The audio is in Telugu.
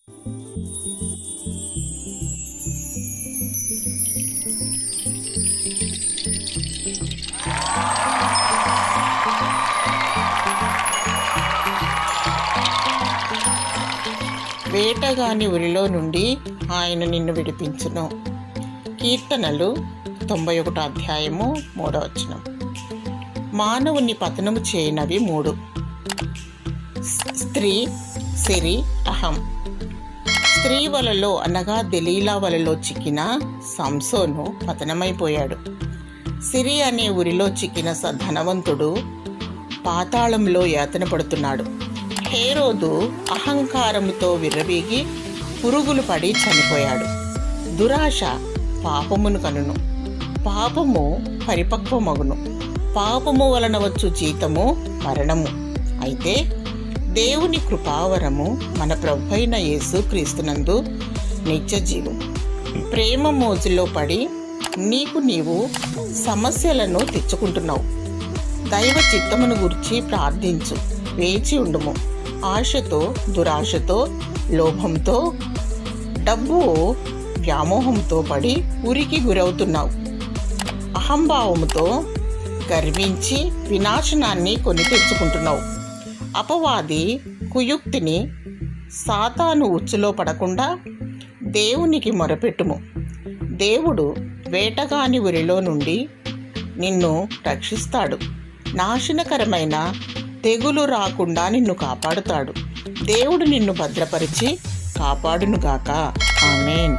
వేటగాని ఉరిలో నుండి ఆయన నిన్ను విడిపించును. కీర్తనలు 91 అధ్యాయము 3వ వచనం. మానవుని పతనము చేయనవి 3: స్త్రీ, సిరి, అహం. స్త్రీ వలలో అనగా దెలీలా వలలో చిక్కిన సంసోను పతనమైపోయాడు. సిరి అనే ఉరిలో చిక్కిన ధనవంతుడు పాతాళంలో యాతన పడుతున్నాడు. హేరోదు అహంకారముతో విర్రవీగి పురుగులు పడి చనిపోయాడు. దురాశ పాపమును కనును, పాపము పరిపక్వమగును. పాపము వలన వచ్చు జీతము మరణము. అయితే దేవుని కృపావరము మన ప్రభువైన యేసు క్రీస్తునందు నిత్య జీవం. ప్రేమ మోజులో పడి నీవు సమస్యలను తెచ్చుకుంటున్నావు. దైవ చిత్తమును గురించి ప్రార్థించు, వేచి ఉండుము. ఆశతో, దురాశతో, లోభంతో, డబ్బు వ్యామోహంతో పడి ఉరికి గురవుతున్నావు. అహంభావముతో గర్వించి వినాశనాన్ని కొని తెచ్చుకుంటున్నావు. అపవాది కుయుక్తిని, సాతాను ఉచ్చులో పడకుండా దేవునికి మొరపెట్టుము. దేవుడు వేటగాని ఉరిలో నుండి నిన్ను రక్షిస్తాడు. నాశనకరమైన తెగులు రాకుండా నిన్ను కాపాడుతాడు. దేవుడు నిన్ను భద్రపరిచి కాపాడునుగాక. ఆమేన్.